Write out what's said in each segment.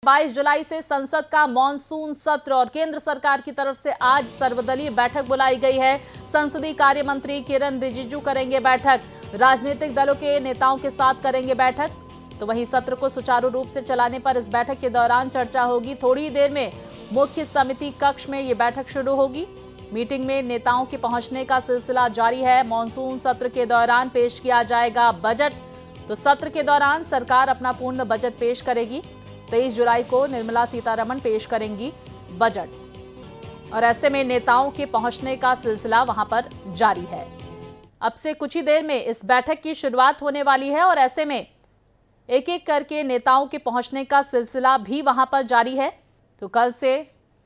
22 जुलाई से संसद का मॉनसून सत्र और केंद्र सरकार की तरफ से आज सर्वदलीय बैठक बुलाई गई है। संसदीय कार्य मंत्री किरण रिजिजू करेंगे बैठक, राजनीतिक दलों के नेताओं के साथ करेंगे बैठक। तो वहीं सत्र को सुचारू रूप से चलाने पर इस बैठक के दौरान चर्चा होगी। थोड़ी देर में मुख्य समिति कक्ष में ये बैठक शुरू होगी। मीटिंग में नेताओं के पहुंचने का सिलसिला जारी है। मॉनसून सत्र के दौरान पेश किया जाएगा बजट। तो सत्र के दौरान सरकार अपना पूर्ण बजट पेश करेगी। 23 जुलाई को निर्मला सीतारमण पेश करेंगी बजट और ऐसे में नेताओं के पहुंचने का सिलसिला वहां पर जारी है। अब से कुछ ही देर में इस बैठक की शुरुआत होने वाली है और ऐसे में एक एक करके नेताओं के पहुंचने का सिलसिला भी वहां पर जारी है। तो कल से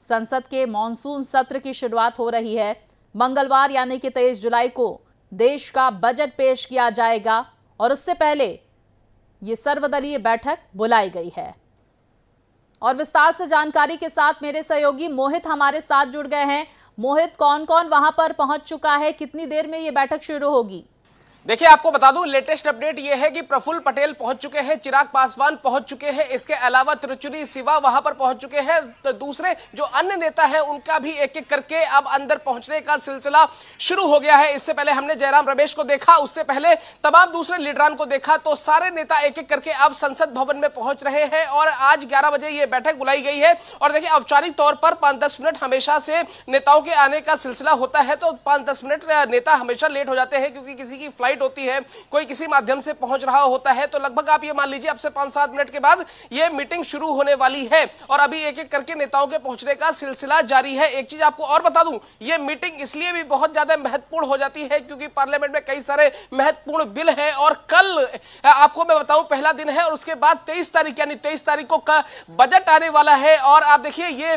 संसद के मॉनसून सत्र की शुरुआत हो रही है। मंगलवार यानी कि 23 जुलाई को देश का बजट पेश किया जाएगा और उससे पहले ये सर्वदलीय बैठक बुलाई गई है। और विस्तार से जानकारी के साथ मेरे सहयोगी मोहित हमारे साथ जुड़ गए हैं। मोहित, कौन कौन वहां पर पहुंच चुका है, कितनी देर में ये बैठक शुरू होगी? देखिए, आपको बता दूं, लेटेस्ट अपडेट ये है कि प्रफुल्ल पटेल पहुंच चुके हैं, चिराग पासवान पहुंच चुके हैं, इसके अलावा त्रिचुरी सिवा वहां पर पहुंच चुके हैं। तो दूसरे जो अन्य नेता हैं उनका भी एक एक करके अब अंदर पहुंचने का सिलसिला शुरू हो गया है। इससे पहले हमने जयराम रमेश को देखा, उससे पहले तमाम दूसरे लीडरान को देखा। तो सारे नेता एक एक करके अब संसद भवन में पहुंच रहे हैं और आज 11 बजे ये बैठक बुलाई गई है। और देखिए, औपचारिक तौर पर 5-10 मिनट हमेशा से नेताओं के आने का सिलसिला होता है। तो 5-10 मिनट नेता हमेशा लेट हो जाते हैं क्योंकि किसी की फ्लाइट होती है, कोई किसी माध्यम से पहुंच रहा होता है। तो लगभग आप ये मान लीजिए अब से 5-7 मिनट के बाद ये मीटिंग शुरू होने वाली है और अभी एक एक करके नेताओं के पहुंचने का सिलसिला जारी है। एक चीज आपको और बता दूं, ये मीटिंग इसलिए भी बहुत ज्यादा महत्वपूर्ण हो जाती है क्योंकि पार्लियामेंट में कई सारे महत्वपूर्ण बिल हैं और कल आपको मैं बताऊं पहला दिन है और उसके बाद 23 तारीख यानी 23 तारीख को बजट आने वाला है। और आप देखिए, ये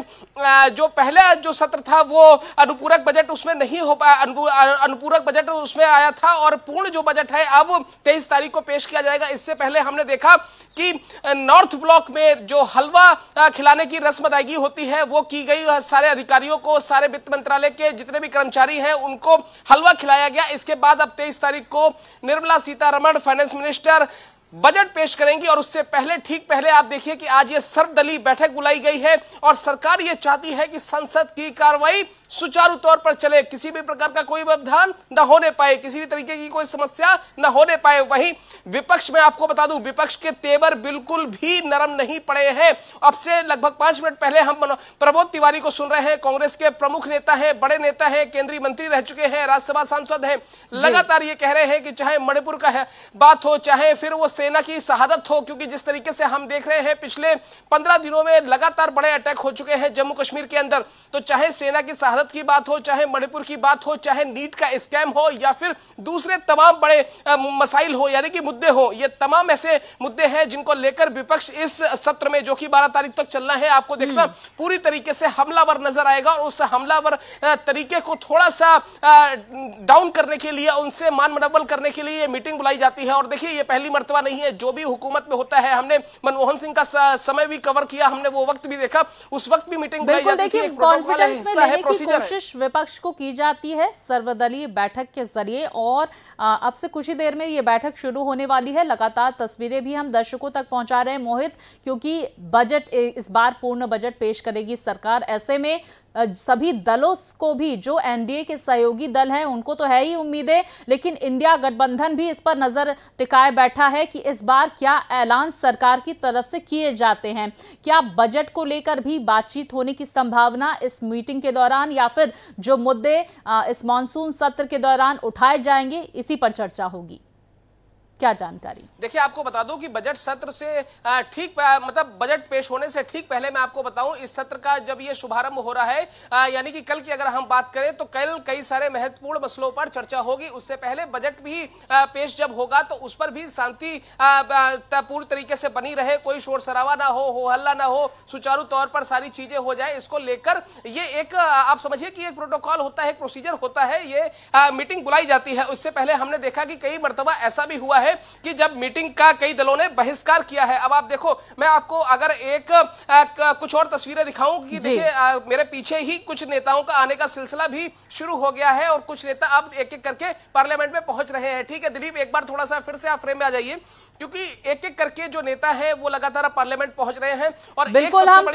जो पहला जो सत्र था वो अनुपूरक बजट उसमें नहीं हो पाया, अनुपूरक बजट उसमें आया था और पूर्ण जो बजट है अब 23 तारीख को पेश किया जाएगा। इससे पहले हमने देखा कि नॉर्थ ब्लॉक में जो हलवा खिलाने की रस्म अदायगी होती है वो की गई। सारे अधिकारियों को, सारे वित्त मंत्रालय के जितने भी कर्मचारी हैं उनको हलवा खिलाया गया। इसके बाद अब 23 तारीख को Nirmala Sitharaman finance minister budget पेश करेंगी और उससे पहले, ठीक पहले आप देखिए कि आज ये सर्वदलीय बैठक बुलाई गई है और सरकार ये चाहती है कि संसद की कार्रवाई सुचारू तौर पर चले, किसी भी प्रकार का कोई व्यवधान न होने पाए, किसी भी तरीके की कोई समस्या न होने पाए। वहीं विपक्ष में आपको बता दूं, विपक्ष के तेवर बिल्कुल भी नरम नहीं पड़े हैं। अब से लगभग 5 मिनट पहले हम प्रमोद तिवारी को सुन रहे हैं, कांग्रेस के प्रमुख नेता हैं, बड़े नेता हैं, केंद्रीय मंत्री रह चुके हैं, राज्यसभा सांसद हैं। लगातार ये कह रहे हैं कि चाहे मणिपुर का बात हो, चाहे फिर वो सेना की शहादत हो, क्योंकि जिस तरीके से हम देख रहे हैं पिछले 15 दिनों में लगातार बड़े अटैक हो चुके हैं जम्मू कश्मीर के अंदर। तो चाहे सेना की शहादत की बात हो, चाहे मणिपुर की बात हो, चाहे नीट का स्कैम हो या फिर दूसरे तमाम बड़े मसाइल हो यानी कि मुद्दे हो, ये तमाम ऐसे मुद्दे हैं जिनको लेकर विपक्ष इस सत्र में जो कि 12 तारीख तक चलना है, आपको देखना पूरी तरीके से हमलावर नजर आएगा और उस हमलावर तरीके को थोड़ा सा डाउन करने के लिए, उनसे मान मनवल करने के लिए ये मीटिंग बुलाई जाती है। और देखिए, ये पहली मर्तबा नहीं है, जो भी हुकूमत में होता है, हमने मनमोहन सिंह का समय भी कवर किया, हमने वो वक्त भी देखा, उस वक्त भी मीटिंग बुलाई जाती है। कॉन्फिडेंस में लेने की कोशिश विपक्ष को की जाती है सर्वदलीय बैठक के जरिए और अब से कुछ ही देर में ये बैठक शुरू होने वाली है। लगातार तस्वीरें भी हम दर्शकों तक पहुंचा रहे हैं मोहित, क्योंकि बजट इस बार पूर्ण बजट पेश करेगी सरकार। ऐसे में सभी दलों को भी, जो एनडीए के सहयोगी दल हैं उनको तो है ही उम्मीदें, लेकिन इंडिया गठबंधन भी इस पर नजर टिकाए बैठा है कि इस बार क्या ऐलान सरकार की तरफ से किए जाते हैं। क्या बजट को लेकर भी बातचीत होने की संभावना इस मीटिंग के दौरान या फिर जो मुद्दे इस मॉनसून सत्र के दौरान उठाए जाएंगे, इसी पर चर्चा होगी? क्या जानकारी? देखिए, आपको बता दूं कि बजट सत्र से ठीक मतलब बजट पेश होने से ठीक पहले मैं आपको बताऊं, इस सत्र का जब ये शुभारंभ हो रहा है यानी कि कल की अगर हम बात करें तो कल कई सारे महत्वपूर्ण मसलों पर चर्चा होगी। उससे पहले बजट भी पेश जब होगा तो उस पर भी शांति पूरी तरीके से बनी रहे, कोई शोर शराबा ना हो हल्ला ना हो, सुचारू तौर पर सारी चीजें हो जाए। इसको लेकर ये एक आप समझिए कि एक प्रोटोकॉल होता है, एक प्रोसीजर होता है, ये मीटिंग बुलाई जाती है। उससे पहले हमने देखा कि कई मरतबा ऐसा भी हुआ है कि जब मीटिंग का कई दलों ने बहिष्कार किया है। अब आप देखो, मैं आपको अगर एक कुछ और तस्वीरें दिखाऊं कि देखिए, मेरे पीछे ही कुछ नेताओं का आने का सिलसिला भी शुरू हो गया है और कुछ नेता अब एक एक करके पार्लियामेंट में पहुंच रहे हैं। ठीक है दिलीप, एक बार थोड़ा सा फिर से आप फ्रेम में आ जाइए क्योंकि एक एक करके जो नेता है वो लगातार पार्लियामेंट पहुंच रहे हैं। और बिल्कुल, हम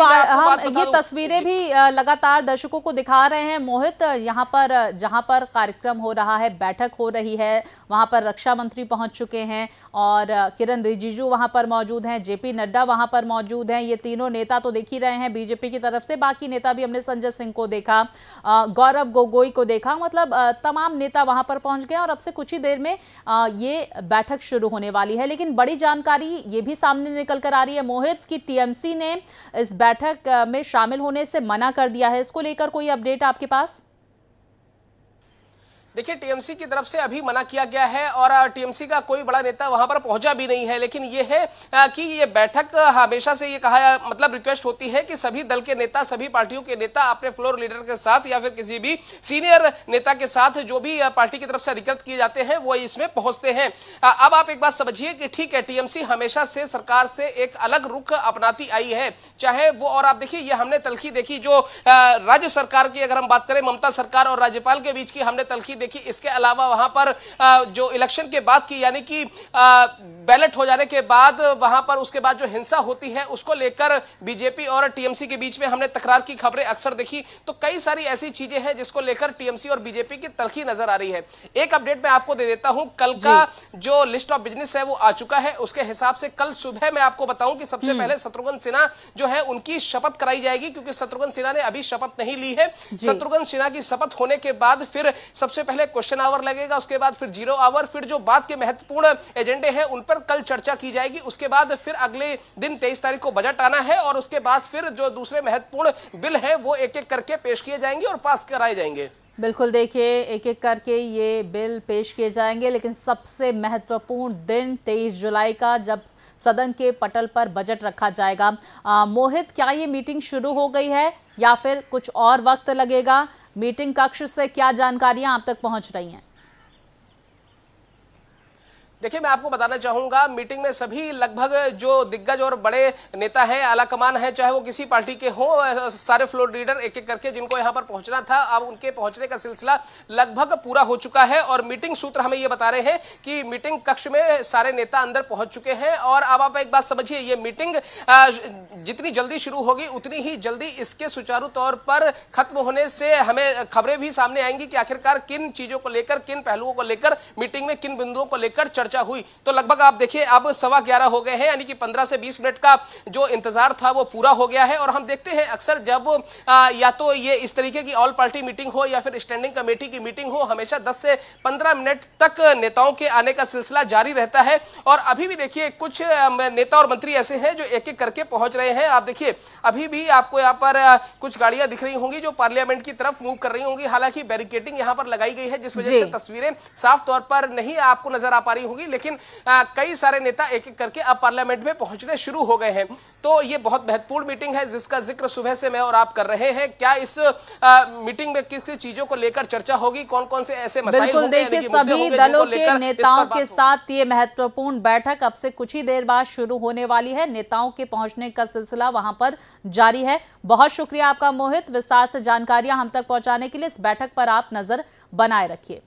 ये तस्वीरें भी लगातार दर्शकों को दिखा रहे हैं मोहित। यहाँ पर जहाँ पर कार्यक्रम हो रहा है, बैठक हो रही है, वहाँ पर रक्षा मंत्री पहुंच चुके हैं और किरण रिजिजू वहाँ पर मौजूद हैं, जेपी नड्डा वहाँ पर मौजूद हैं। ये तीनों नेता तो देख ही रहे हैं बीजेपी की तरफ से, बाकी नेता भी हमने संजय सिंह को देखा, गौरव गोगोई को देखा, मतलब तमाम नेता वहाँ पर पहुँच गए और अब से कुछ ही देर में ये बैठक शुरू होने वाली है। लेकिन बड़ी जानकारी ये भी सामने निकल कर आ रही है मोहित कि टीएमसी ने इस बैठक में शामिल होने से मना कर दिया है। इसको लेकर कोई अपडेट आपके पास? देखिए, टीएमसी की तरफ से अभी मना किया गया है और टीएमसी का कोई बड़ा नेता वहां पर पहुंचा भी नहीं है। लेकिन ये है कि ये बैठक हमेशा से ये कहा मतलब रिक्वेस्ट होती है कि सभी दल के नेता, सभी पार्टियों के नेता अपने फ्लोर लीडर के साथ या फिर किसी भी सीनियर नेता के साथ जो भी पार्टी की तरफ से अधिकृत किए जाते हैं वो इसमें पहुंचते हैं। अब आप एक बात समझिए कि ठीक है, टीएमसी हमेशा से सरकार से एक अलग रुख अपनाती आई है, चाहे वो, और आप देखिए ये हमने तल्खी देखी जो राज्य सरकार की, अगर हम बात करें ममता सरकार और राज्यपाल के बीच की हमने तल्खी देखी। इसके अलावा वहां पर जो इलेक्शन के बाद की, यानी कि बैलेट हो जाने के बाद वहां पर उसके बाद जो हिंसा होती है उसको लेकर बीजेपी और टीएमसी के बीच में हमने तकरार की खबरें अक्सर देखी। तो कई सारी ऐसी चीजें हैं जिसको लेकर टीएमसी और बीजेपी की तल्खी नजर आ रही है। एक अपडेट मैं आपको दे देता हूं, कल का जो लिस्ट ऑफ बिजनेस है वो आ चुका है। उसके हिसाब से कल सुबह मैं आपको बताऊं कि सबसे पहले शत्रुघ्न सिन्हा जो है उनकी शपथ कराई जाएगी, क्योंकि शत्रुघ्न सिन्हा ने अभी शपथ नहीं ली है। शत्रुघ्न सिन्हा की शपथ होने के बाद फिर सबसे पहले क्वेश्चन आवर लगेगा, उसके बाद फिर 0 आवर, फिर जो बात के महत्वपूर्ण एजेंडे हैं उन पर कल चर्चा की जाएगी। उसके बाद फिर अगले दिन 23 तारीख को बजट आना है और उसके बाद फिर जो दूसरे महत्वपूर्ण बिल है वो एक एक करके पेश किए जाएंगे और पास कराए जाएंगे। बिल्कुल, देखिए एक एक करके ये बिल पेश किए जाएंगे, लेकिन सबसे महत्वपूर्ण दिन 23 जुलाई का, जब सदन के पटल पर बजट रखा जाएगा। मोहित, क्या ये मीटिंग शुरू हो गई है या फिर कुछ और वक्त लगेगा? मीटिंग कक्ष से क्या जानकारियां आप तक पहुंच रही हैं? देखिए, मैं आपको बताना चाहूंगा, मीटिंग में सभी लगभग जो दिग्गज और बड़े नेता हैं, आला कमान है, चाहे वो किसी पार्टी के हो, सारे फ्लोर लीडर एक एक करके जिनको यहां पर पहुंचना था, अब उनके पहुंचने का सिलसिला लगभग पूरा हो चुका है। और मीटिंग सूत्र हमें ये बता रहे हैं कि मीटिंग कक्ष में सारे नेता अंदर पहुंच चुके हैं। और अब आप एक बात समझिए, ये मीटिंग जितनी जल्दी शुरू होगी उतनी ही जल्दी इसके सुचारू तौर पर खत्म होने से हमें खबरें भी सामने आएंगी कि आखिरकार किन चीजों को लेकर, किन पहलुओं को लेकर मीटिंग में किन बिंदुओं को लेकर चर्चा हुई। तो लगभग आप देखिए अब 11:15 हो गए हैं, यानी कि 15 से 20 मिनट का जो इंतजार था वो पूरा हो गया है। और हम देखते हैं अक्सर जब या तो ये इस तरीके की ऑल पार्टी मीटिंग हो या फिर स्टैंडिंग कमेटी की मीटिंग हो, हमेशा 10 से 15 मिनट तक नेताओं के आने का सिलसिला जारी रहता है। और अभी भी देखिए कुछ नेता और मंत्री ऐसे हैं जो एक एक करके पहुंच रहे हैं। आप देखिए अभी भी आपको यहाँ पर कुछ गाड़ियां दिख रही होंगी जो पार्लियामेंट की तरफ मूव कर रही होंगी। हालांकि बैरिकेडिंग यहाँ पर लगाई गई है, जिस वजह से तस्वीरें साफ तौर पर नहीं आपको नजर आ पा रही होंगी, लेकिन कई सारे नेता एक एक करके अब पार्लियामेंट में पहुंचने शुरू हो गए हैं। तो ये बहुत महत्वपूर्ण मीटिंग है जिसका जिक्र सुबह से मैं और आप कर रहे हैं। क्या इस मीटिंग में किस किस चीजों को लेकर चर्चा होगी, कौन कौन से ऐसे मसाइल होंगे, देखिए सभी दलों के नेताओं के साथ ये महत्वपूर्ण बैठक अब से कुछ ही देर बाद शुरू होने वाली है। नेताओं के पहुंचने का सिलसिला वहां पर जारी है। बहुत शुक्रिया आपका मोहित, विस्तार से जानकारियां हम तक पहुंचाने के लिए। इस बैठक पर आप नजर बनाए रखिए।